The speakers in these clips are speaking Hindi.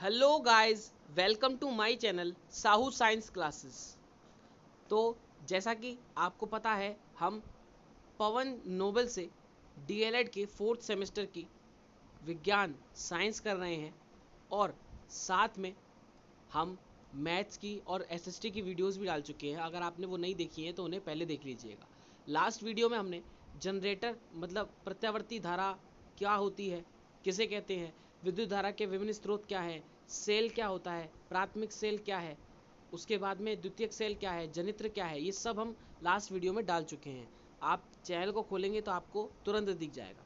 Hello guys, welcome to my channel Sahu science classes. तो जैसा कि आपको पता है, हम पवन नोबल से डीएलएड के 4th सेमेस्टर की विज्ञान साइंस कर रहे हैं और साथ में हम मैथ्स की और एसएसटी की वीडियोस भी डाल चुके हैं। अगर आपने वो नहीं देखी है तो उन्हें पहले देख लीजिएगा। लास्ट वीडियो में हमने जनरेटर मतलब प्रत्यावर्ती धारा क्या होती है, किसे कहते हैं, विद्युत धारा के विभिन्न स्रोत क्या है, सेल क्या होता है, प्राथमिक सेल क्या है, उसके बाद में द्वितीयक सेल क्या है, जनित्र क्या है, ये सब हम लास्ट वीडियो में डाल चुके हैं। आप चैनल को खोलेंगे तो आपको तुरंत दिख जाएगा।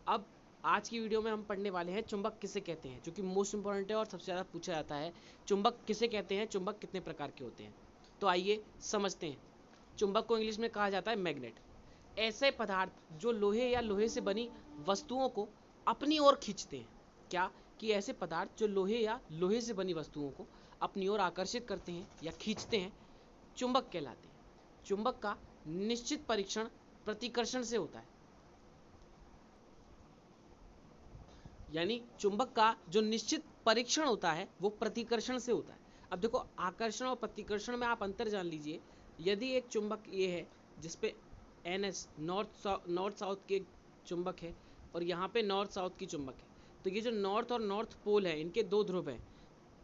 अब आज की वीडियो में हम पढ़ने वाले हैं चुंबक किसे कहते हैं, जो कि मोस्ट इंपॉर्टेंट है और सबसे ज़्यादा पूछा जाता है। चुंबक किसे कहते हैं, चुंबक कितने प्रकार के होते हैं। तो आइए समझते हैं। चुंबक को इंग्लिश में कहा जाता है मैग्नेट। ऐसे पदार्थ जो लोहे या लोहे से बनी वस्तुओं को अपनी ओर खींचते हैं। क्या कि ऐसे पदार्थ जो लोहे या लोहे से बनी वस्तुओं को अपनी ओर आकर्षित करते हैं या खींचते हैं, चुंबक कहलाते हैं। चुंबक का निश्चित परीक्षण प्रतिकर्षण से होता है, यानी चुंबक का जो निश्चित परीक्षण होता है वो प्रतिकर्षण से होता है। अब देखो, आकर्षण और प्रतिकर्षण में आप अंतर जान लीजिए। यदि एक चुंबक ये है जिसपे NS नॉर्थ साउथ के चुंबक है और यहाँ पे नॉर्थ साउथ की चुंबक है, तो ये जो नॉर्थ और नॉर्थ पोल है, इनके दो ध्रुव हैं।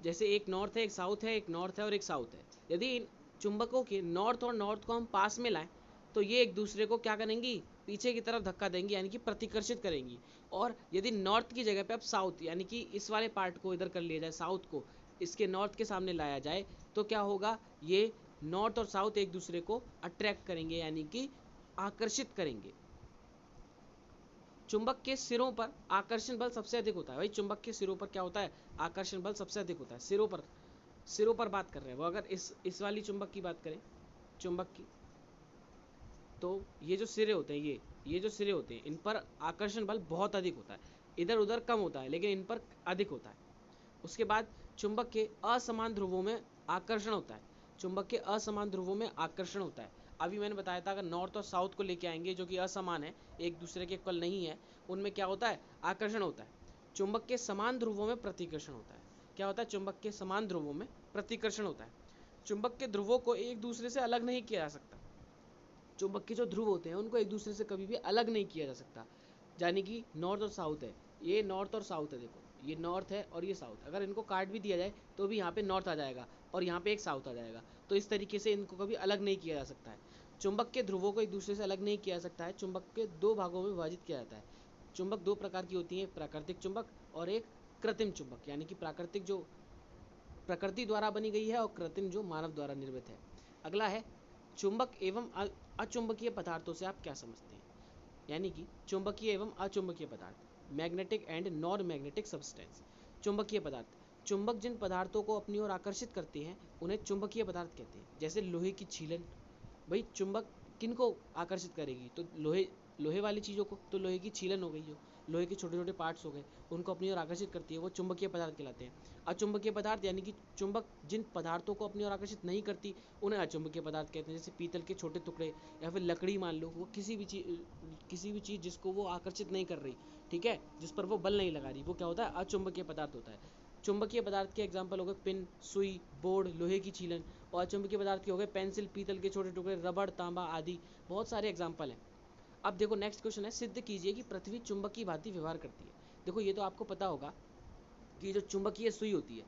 जैसे एक नॉर्थ है, एक साउथ है, एक नॉर्थ है और एक साउथ है। यदि इन चुंबकों के नॉर्थ और नॉर्थ को हम पास में लाएं तो ये एक दूसरे को क्या करेंगी, पीछे की तरफ धक्का देंगी, यानी कि प्रतिकर्षित करेंगी। और यदि नॉर्थ की जगह पे अब साउथ, यानी कि इस वाले पार्ट को इधर कर लिया जाए, साउथ को इसके नॉर्थ के सामने लाया जाए, तो क्या होगा, ये नॉर्थ और साउथ एक दूसरे को अट्रैक्ट करेंगे, यानी कि आकर्षित करेंगे। चुंबक के सिरों पर आकर्षण बल सबसे अधिक होता है। भाई, चुंबक के सिरों पर क्या होता है, आकर्षण बल सबसे अधिक होता है। सिरों पर बात कर रहे हैं वो। अगर इस वाली चुंबक की बात करें, चुंबक की, तो ये जो सिरे होते हैं, ये जो सिरे होते हैं, इन पर आकर्षण बल बहुत अधिक होता है। इधर उधर कम होता है, लेकिन इन पर अधिक होता है। उसके बाद चुंबक के असमान ध्रुवों में आकर्षण होता है। चुंबक के असमान ध्रुवों में आकर्षण होता है। अभी मैंने बताया था, अगर नॉर्थ और साउथ को लेके आएंगे जो कि असमान है, एक दूसरे के इक्वल नहीं है, उनमें क्या होता है, आकर्षण होता है। चुंबक के समान ध्रुवों में प्रतिकर्षण होता है। क्या होता है, चुंबक के समान ध्रुवों में प्रतिकर्षण होता है। चुंबक के ध्रुवों को एक दूसरे से अलग नहीं किया जा सकता। चुंबक के जो ध्रुव होते हैं उनको एक दूसरे से कभी भी अलग नहीं किया जा सकता। यानी कि नॉर्थ और साउथ है, ये नॉर्थ और साउथ है, देखो ये नॉर्थ है और ये साउथ। अगर इनको काट भी दिया जाए तो भी यहाँ पे नॉर्थ आ जाएगा और यहाँ पे एक साउथ आ जाएगा। तो इस तरीके से इनको कभी अलग नहीं किया जा सकता है। चुंबक के ध्रुवों को एक दूसरे से अलग नहीं किया जा सकता है। चुंबक के दो भागों में विभाजित किया जाता है। चुंबक दो प्रकार की होती है, प्राकृतिक चुंबक और एक कृत्रिम चुंबक। यानी कि प्राकृतिक जो प्रकृति द्वारा बनी गई है और कृत्रिम जो मानव द्वारा निर्मित है। अगला है चुंबक एवं अचुंबकीय पदार्थों से आप क्या समझते हैं। यानी कि चुंबकीय एवं अचुंबकीय पदार्थ, magnetic and non magnetic substance. चुंबकीय पदार्थ, चुंबक जिन पदार्थों को अपनी ओर आकर्षित करते हैं उन्हें चुंबकीय पदार्थ कहते हैं। जैसे लोहे की छीलन। भाई, चुंबक किन को आकर्षित करेगी, तो लोहे लोहे वाली चीज़ों को। तो लोहे की छीलन हो गई, जो लोहे के छोटे छोटे पार्ट्स हो गए, उनको अपनी ओर आकर्षित करती है, वो चुंबकीय पदार्थ कहलाते हैं। अचुंबकीय पदार्थ, यानी कि चुंबक जिन पदार्थों को अपनी ओर आकर्षित नहीं करती उन्हें अचुंबकीय पदार्थ कहते हैं। जैसे पीतल के छोटे टुकड़े या फिर लकड़ी, मान लो वो किसी भी चीज़ जिसको वो आकर्षित नहीं कर रही, ठीक है, जिस पर वो बल नहीं लगा रही, वो क्या होता है, अचुंबकीय पदार्थ होता है। चुंबकीय पदार्थ के एग्जाम्पल हो गए पिन, सुई, बोर्ड, लोहे की छीलन। और अचुंबकीय पदार्थ के हो गए पेंसिल, पीतल के छोटे टुकड़े, रबड़, तांबा आदि। बहुत सारे एग्जाम्पल हैं। अब देखो, नेक्स्ट क्वेश्चन है, सिद्ध कीजिए कि पृथ्वी चुंबक की भांति व्यवहार करती है। देखो, ये तो आपको पता होगा कि जो चुंबकीय सुई होती है,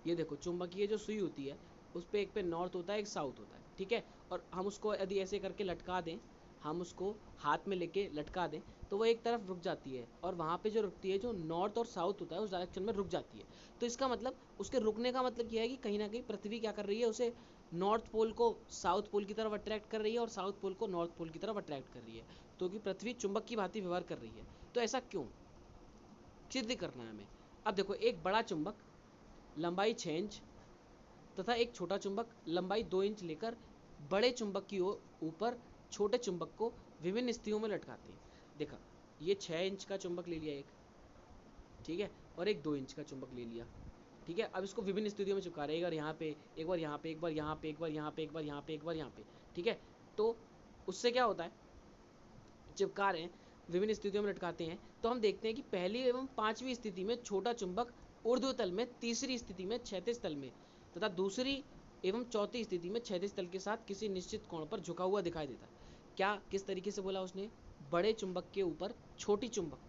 ये देखो चुंबकीय जो सुई होती है, उस पर एक पे नॉर्थ होता है, एक साउथ होता है, ठीक है। और हम उसको यदि ऐसे करके लटका दें, हम उसको हाथ में लेके लटका दें, तो वो एक तरफ रुक जाती है और वहाँ पे जो रुकती है, जो नॉर्थ और साउथ होता है, उस डायरेक्शन में रुक जाती है। तो इसका मतलब, उसके रुकने का मतलब यह है कि कहीं ना कहीं पृथ्वी क्या कर रही है, उसे नॉर्थ पोल को साउथ पोल की तरफ अट्रैक्ट कर रही है और साउथ पोल को नॉर्थ पोल की तरफ अट्रैक्ट कर रही है। तो कि पृथ्वी चुंबक की भांति व्यवहार कर रही है। तो ऐसा क्यों, सिद्ध करना है हमें। अब देखो, एक बड़ा चुंबक लंबाई 6 इंच तथा एक छोटा चुंबक लंबाई 2 इंच लेकर बड़े चुंबक की ओर ऊपर छोटे चुंबक को विभिन्न स्थितियों में लटकाते हैं। देखा, ये 6 इंच का चुंबक ले लिया एक, ठीक है, और एक 2 इंच का चुंबक ले लिया, ठीक है। अब इसको विभिन्न स्थितियों में चिपका रहे हैं, एक बार यहाँ पे, एक बार यहाँ पे, एक बार यहाँ पे, एक बार यहाँ पे, एक बार यहाँ पे, एक बार यहाँ पे, ठीक है। तो उससे क्या होता है, चिपका रहे हैं, विभिन्न स्थितियों में लटकाते हैं, तो हम देखते हैं कि पहली एवं पांचवी स्थिति में छोटा चुंबक ऊर्ध्वतल में तीसरी स्थिति में क्षैतिज तल में तथा दूसरी एवं चौथी स्थिति में क्षैतिज तल के साथ किसी निश्चित कोण पर झुका हुआ दिखाई देता है। क्या किस तरीके से बोला उसने? बड़े चुंबक के ऊपर छोटी चुंबक,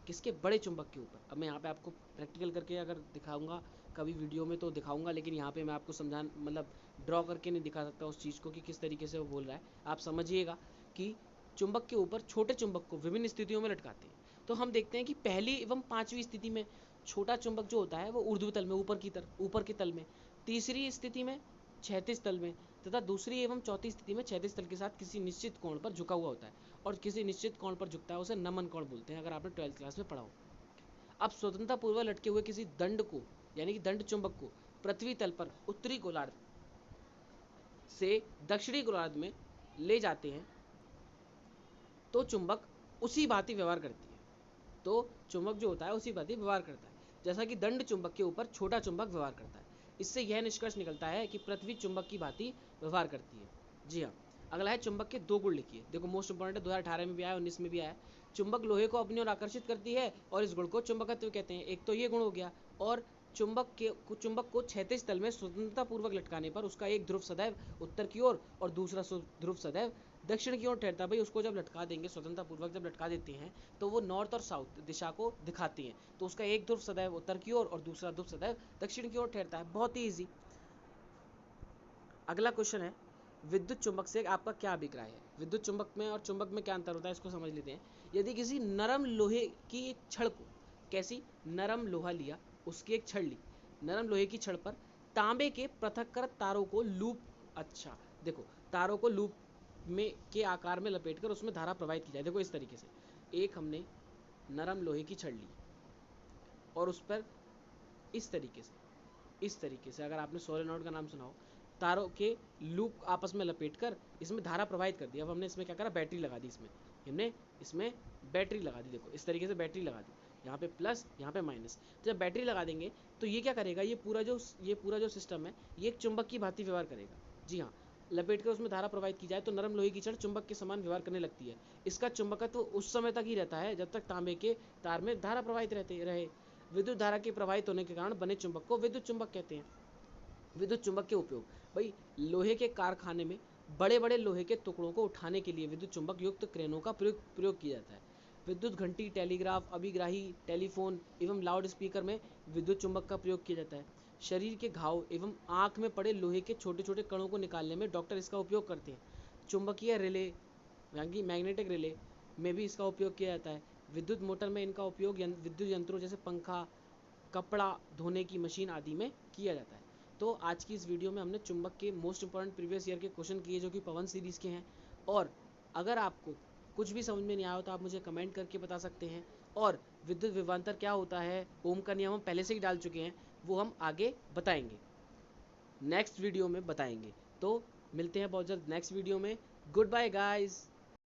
किसके? बड़े चुंबक के ऊपर। अब मैं यहाँ पे आपको प्रैक्टिकल करके अगर दिखाऊंगा कभी वीडियो में तो दिखाऊंगा, लेकिन यहाँ पे मैं आपको समझान मतलब ड्रॉ करके नहीं दिखा सकता उस चीज़ को कि किस तरीके से वो बोल रहा है। आप समझिएगा कि चुंबक के ऊपर छोटे चुंबक को विभिन्न स्थितियों में लटकाते हैं। तो हम देखते हैं कि पहली एवं पांचवी स्थिति में छोटा चुंबक जो होता है वो ऊर्ध्वतल में ऊपर के तल में, तीसरी स्थिति में क्षैतिज तल में तथा दूसरी एवं चौथी स्थिति में क्षैतिज तल के साथ किसी निश्चित कोण पर झुका हुआ होता है। और किसी निश्चित कोण पर झुकता है उसे नमन कोण बोलते हैं, अगर आपने 12th क्लास में पढ़ा हो। अब स्वतंत्रता पूर्वक लटके हुए किसी दंड को यानी कि दंड चुंबक को पृथ्वी तल पर उत्तरी गोलार्ध से दक्षिणी गोलार्ध में ले जाते हैं तो चुंबक उसी भांति व्यवहार करती है। तो चुंबक जो होता है उसी भांति व्यवहार करता है जैसा कि दंड चुंबक के ऊपर छोटा चुंबक व्यवहार करता है। इससे यह निष्कर्ष निकलता है कि पृथ्वी चुंबक की भांति व्यवहार करती है। जी हाँ। अगला है चुंबक के दो गुण लिखिए। देखो मोस्ट इंपॉर्टेंट है, 2018 में भी आया, 19 में भी आया। चुंबक लोहे को अपनी ओर आकर्षित करती है और इस गुण को चुंबकत्व कहते हैं। एक तो ये गुण हो गया। और चुंबक को क्षैतिज तल में स्वतंत्रता पूर्वक लटकाने पर उसका एक ध्रुव सदैव उत्तर की ओर और दूसरा ध्रुव सदैव दक्षिण की ओर ठहरता है। भाई उसको जब लटका देंगे, स्वतंत्रता पूर्वक जब लटका देते हैं तो वो नॉर्थ और साउथ दिशा को दिखाती हैं। तो उसका एक ध्रुव सदैव उत्तर की ओर और दूसरा ध्रुव सदैव दक्षिण की ओर ठहरता है। बहुत ही ईजी। अगला क्वेश्चन है, विद्युत चुंबक से आपका क्या अभिप्राय है? विद्युत चुंबक में और चुंबक में क्या अंतर होता है इसको समझ लेते हैं। यदि किसी नरम लोहे की एक छड़ को, कैसी? नरम लोहा लिया, उसकी एक छड़ ली, नरम लोहे की छड़ पर तांबे के पृथक्कृत तारों को लूप, अच्छा देखो, तारों को लूप में के आकार में लपेटकर उसमें धारा प्रवाहित की जाए। देखो इस तरीके से, एक हमने नरम लोहे की छड़ ली और उस पर इस तरीके से अगर आपने सोलेनॉइड का नाम सुना हो, तारों के लूप आपस में लपेटकर इसमें धारा प्रवाहित कर दी। अब हमने इसमें क्या करा? बैटरी लगा दी। हमने इसमें बैटरी लगा दी। देखो इस तरीके से बैटरी लगा दी, यहाँ पे प्लस यहाँ पे माइनस। जब बैटरी लगा देंगे तो ये क्या करेगा? ये पूरा जो सिस्टम है ये एक चुंबक की भांति व्यवहार करेगा। जी हाँ, लपेट कर उसमें धारा प्रवाहित की जाए तो नरम लोहे की छड़ चुंबक के समान व्यवहार करने लगती है। इसका चुंबकत्व उस समय तक ही रहता है जब तक तांबे के तार में धारा प्रवाहित रहे। विद्युत धारा के प्रवाहित होने के कारण बने चुंबक को विद्युत चुंबक कहते हैं। विद्युत चुंबक के उपयोग, भाई लोहे के कारखाने में बड़े बड़े लोहे के टुकड़ों को उठाने के लिए विद्युत चुंबक युक्त क्रेनों का प्रयोग किया जाता है। विद्युत घंटी, टेलीग्राफ, अभिग्राही, टेलीफोन एवं लाउड स्पीकर में विद्युत चुंबक का प्रयोग किया जाता है। शरीर के घाव एवं आंख में पड़े लोहे के छोटे छोटे कणों को निकालने में डॉक्टर इसका उपयोग करते हैं। चुंबकीय रिले यानी मैग्नेटिक रिले में भी इसका उपयोग किया जाता है। विद्युत मोटर में इनका उपयोग विद्युत यंत्रों जैसे पंखा, कपड़ा धोने की मशीन आदि में किया जाता है। तो आज की इस वीडियो में हमने चुंबक के मोस्ट इंपॉर्टेंट प्रीवियस ईयर के क्वेश्चन किए जो कि पवन सीरीज के हैं। और अगर आपको कुछ भी समझ में नहीं आया हो तो आप मुझे कमेंट करके बता सकते हैं। और विद्युत विभवांतर क्या होता है, ओम का नियम हम पहले से ही डाल चुके हैं, वो हम आगे बताएंगे, नेक्स्ट वीडियो में बताएंगे। तो मिलते हैं बहुत जल्द नेक्स्ट वीडियो में। Goodbye guys.